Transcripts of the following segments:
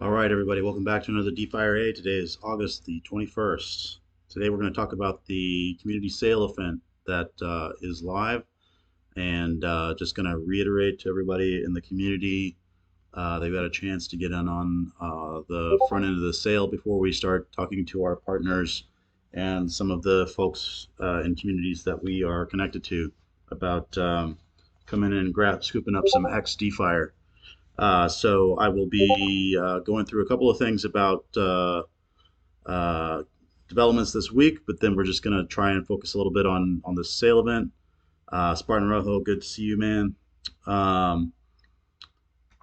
All right, everybody, welcome back to another DeFIRE. Today is August the 21st. Today we're going to talk about the community sale event that is live, and just going to reiterate to everybody in the community they've got a chance to get in on the front end of the sale before we start talking to our partners and some of the folks in communities that we are connected to about coming in and scooping up some X DeFIRE. So I will be going through a couple of things about uh, developments this week, but then we're just going to try and focus a little bit on the sale event. Spartan Rojo, good to see you, man. Um,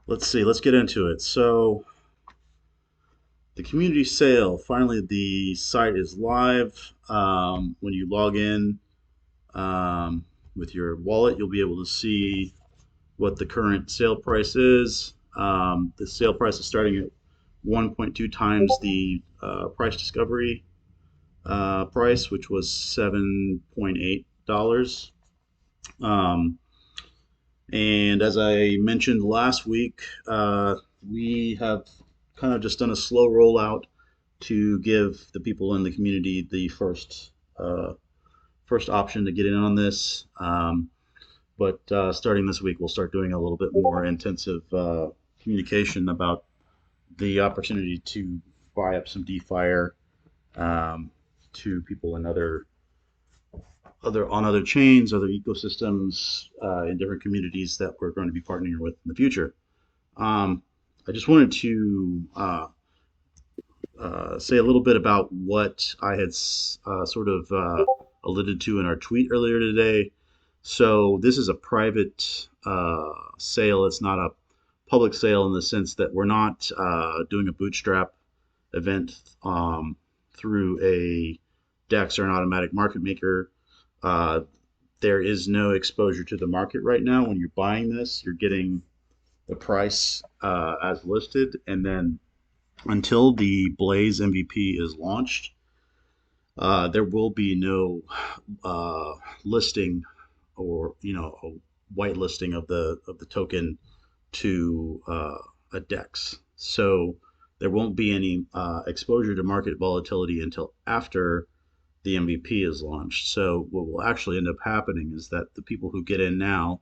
let's see, let's get into it. So the community sale, finally, the site is live. When you log in with your wallet, you'll be able to see what the current sale price is. The sale price is starting at 1.2 times the price discovery price, which was $7.8. Um, and as I mentioned last week, we have kind of just done a slow rollout to give the people in the community the first option to get in on this. But starting this week, we'll start doing a little bit more intensive communication about the opportunity to buy up some DeFire to people in other chains, other ecosystems in different communities that we're going to be partnering with in the future. Um, I just wanted to say a little bit about what I had sort of alluded to in our tweet earlier today. So this is a private sale. It's not a public sale in the sense that we're not doing a bootstrap event through a DEX or an automatic market maker. Uh, there is no exposure to the market right now. When you're buying this, you're getting the price as listed, and then until the Blaze MVP is launched, there will be no listing or a white listing of the token to a DEX. So there won't be any exposure to market volatility until after the MVP is launched. So what will actually end up happening is that the people who get in now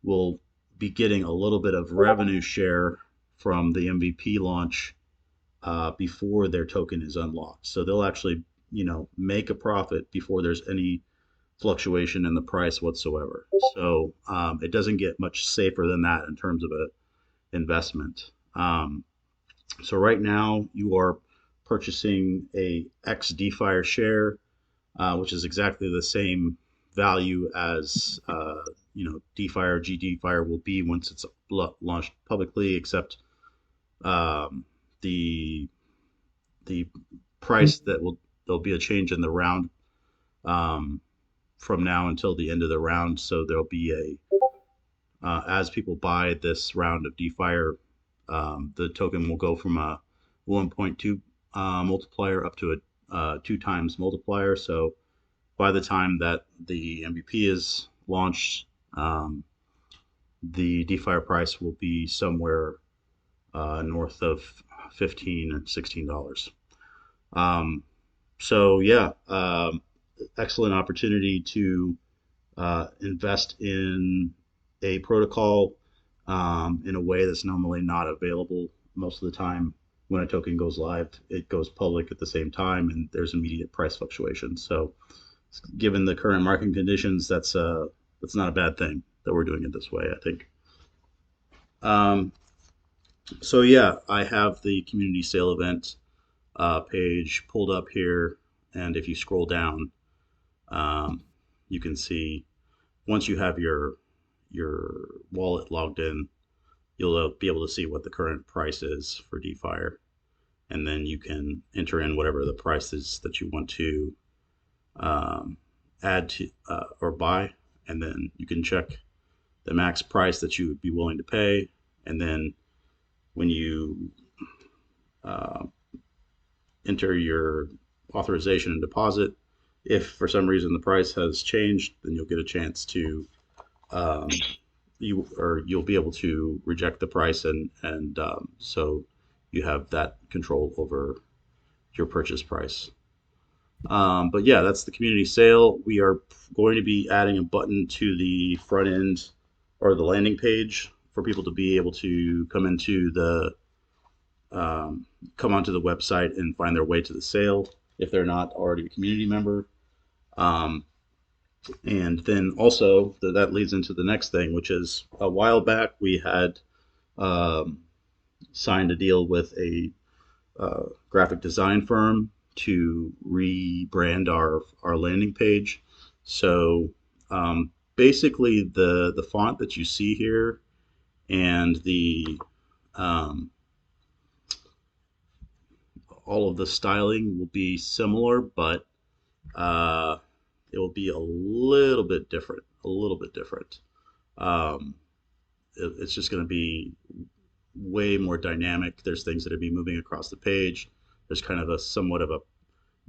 will be getting a little bit of revenue share from the MVP launch before their token is unlocked. So they'll actually, make a profit before there's any fluctuation in the price whatsoever. So it doesn't get much safer than that in terms of a investment. So right now you are purchasing a X DeFi share, which is exactly the same value as DeFi or GDFi will be once it's launched publicly, except um, the the price that will there'll be a change in the round um, from now until the end of the round. So there'll be as people buy this round of DeFi, the token will go from a 1.2 multiplier up to a 2 times multiplier. So by the time that the MVP is launched, the DeFi price will be somewhere north of 15 and $16. Um, so yeah, excellent opportunity to invest in a protocol in a way that's normally not available. Most of the time when a token goes live, it goes public at the same time and there's immediate price fluctuation. So given the current market conditions, that's not a bad thing that we're doing it this way, I think. Um, so yeah, I have the community sale event page pulled up here, and if you scroll down, um, you can see once you have your wallet logged in, you'll be able to see what the current price is for DeFi, and then you can enter in whatever the price is that you want to um, add to or buy, and then you can check the max price that you would be willing to pay, and then when you uh, enter your authorization and deposit, if for some reason the price has changed, then you'll get a chance to you'll be able to reject the price, and so you have that control over your purchase price. But yeah, that's the community sale. We are going to be adding a button to the front end or the landing page for people to be able to um, come onto the website and find their way to the sale if they're not already a community member. Um, and then also that leads into the next thing, which is a while back we had um, signed a deal with a graphic design firm to rebrand our landing page. So basically, the font that you see here and the um, all of the styling will be similar, but uh, it will be a little bit different. A little bit different. Um, it's just going to be way more dynamic. There's things that are be moving across the page. There's kind of a somewhat of a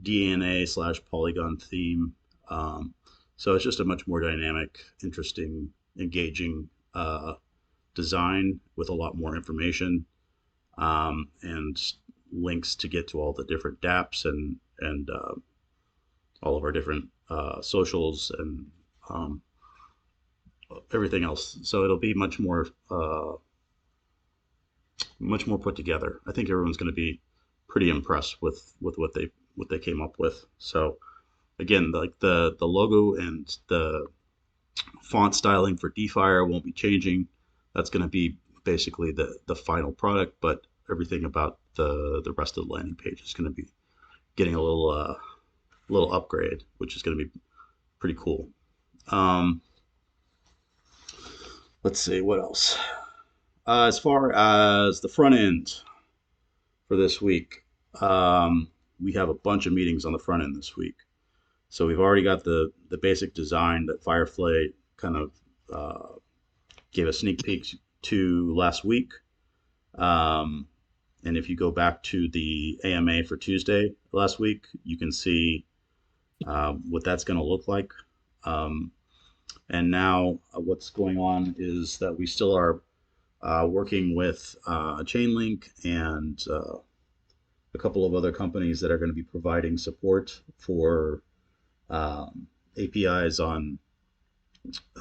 DNA/polygon theme. Um, so it's just a much more dynamic, interesting, engaging design with a lot more information and links to get to all the different dApps and all of our different socials and um, everything else. So it'll be much more put together. I think everyone's going to be pretty impressed with what they came up with. So again, like the logo and the font styling for DeFIRE won't be changing. That's going to be basically the final product, but everything about the rest of the landing page is going to be getting a little upgrade, which is going to be pretty cool. Um, let's see what else. As far as the front end for this week, we have a bunch of meetings on the front end this week. So we've already got the basic design that Firefly kind of gave a sneak peek to last week. Um, and if you go back to the AMA for Tuesday last week, you can see what that's going to look like. Um, and now what's going on is that we still are working with Chainlink and a couple of other companies that are going to be providing support for APIs on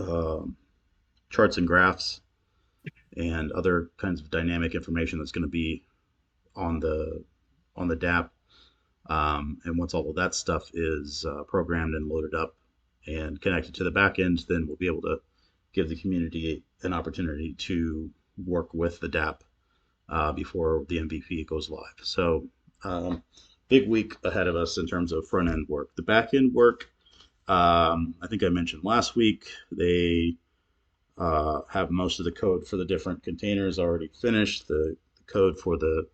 uh, charts and graphs and other kinds of dynamic information that's going to be on the dApp. And once all of that stuff is programmed and loaded up and connected to the backend, then we'll be able to give the community an opportunity to work with the dApp before the MVP goes live. So big week ahead of us in terms of front end work. The back end work, I think I mentioned last week, they have most of the code for the different containers already finished. The code for the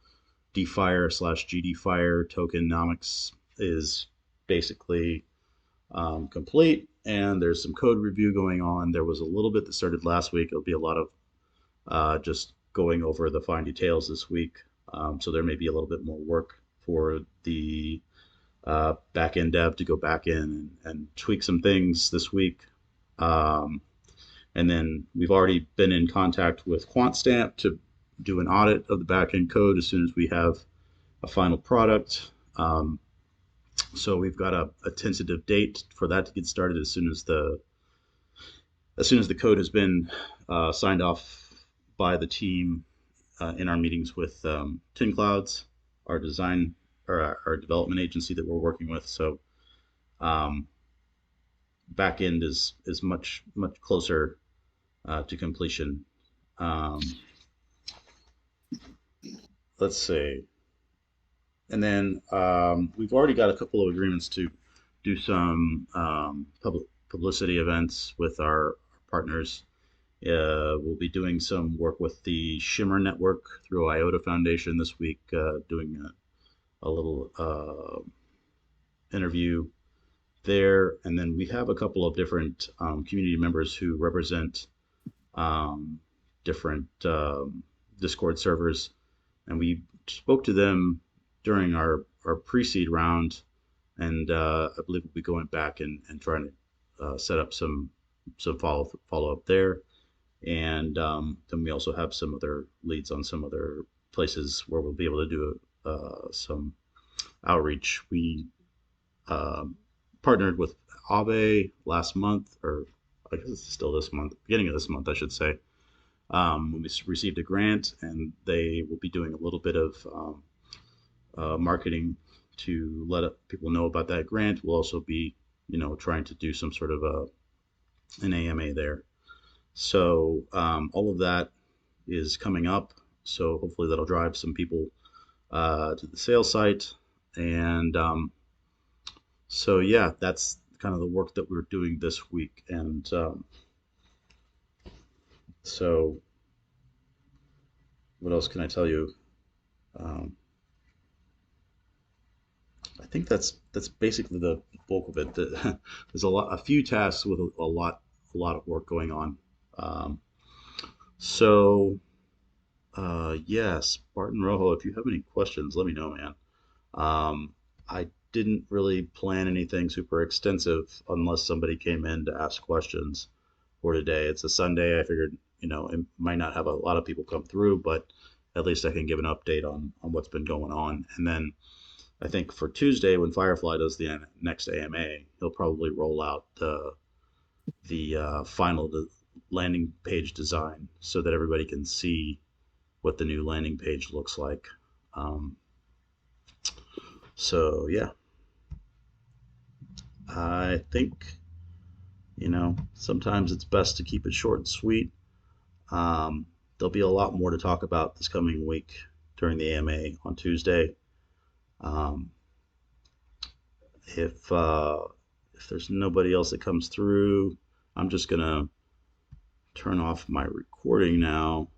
DeFire/GDFire tokenomics is basically complete, and there's some code review going on. There was a little bit that started last week. It'll be a lot of just going over the fine details this week. So there may be a little bit more work for the back end dev to go back in and tweak some things this week. Um, and then we've already been in contact with QuantStamp to do an audit of the backend code as soon as we have a final product. So we've got a tentative date for that to get started as soon as the code has been signed off by the team in our meetings with Tin Clouds, our design or our development agency that we're working with. So um, back end is much closer to completion. Um, let's see. And then we've already got a couple of agreements to do some publicity events with our partners. We'll be doing some work with the Shimmer Network through IOTA Foundation this week, doing a little interview there. And then we have a couple of different community members who represent um, different Discord servers, and we spoke to them during our pre-seed round, and I believe we'll be going back and trying to set up some follow up there, and then we also have some other leads on some other places where we'll be able to do some outreach. We um partnered with Abe last month, or I guess it's still this month, beginning of this month, I should say. When we received a grant, and they will be doing a little bit of marketing to let people know about that grant. We'll also be, trying to do some sort of an AMA there. So all of that is coming up. So hopefully that'll drive some people to the sales site. And so yeah, that's kind of the work that we're doing this week. And so what else can I tell you? Um, I think that's basically the bulk of it. There's a few tasks with a lot of work going on. Um, so yes, Barton Rojo, if you have any questions, let me know, man. I didn't really plan anything super extensive unless somebody came in to ask questions for today. It's a Sunday. I figured, it might not have a lot of people come through, but at least I can give an update on what's been going on. And then I think for Tuesday, when Firefly does the next AMA, he'll probably roll out the final landing page design so that everybody can see what the new landing page looks like. Um, so yeah, I think sometimes it's best to keep it short and sweet. There'll be a lot more to talk about this coming week during the AMA on Tuesday. Um, if if there's nobody else that comes through, I'm just gonna turn off my recording now.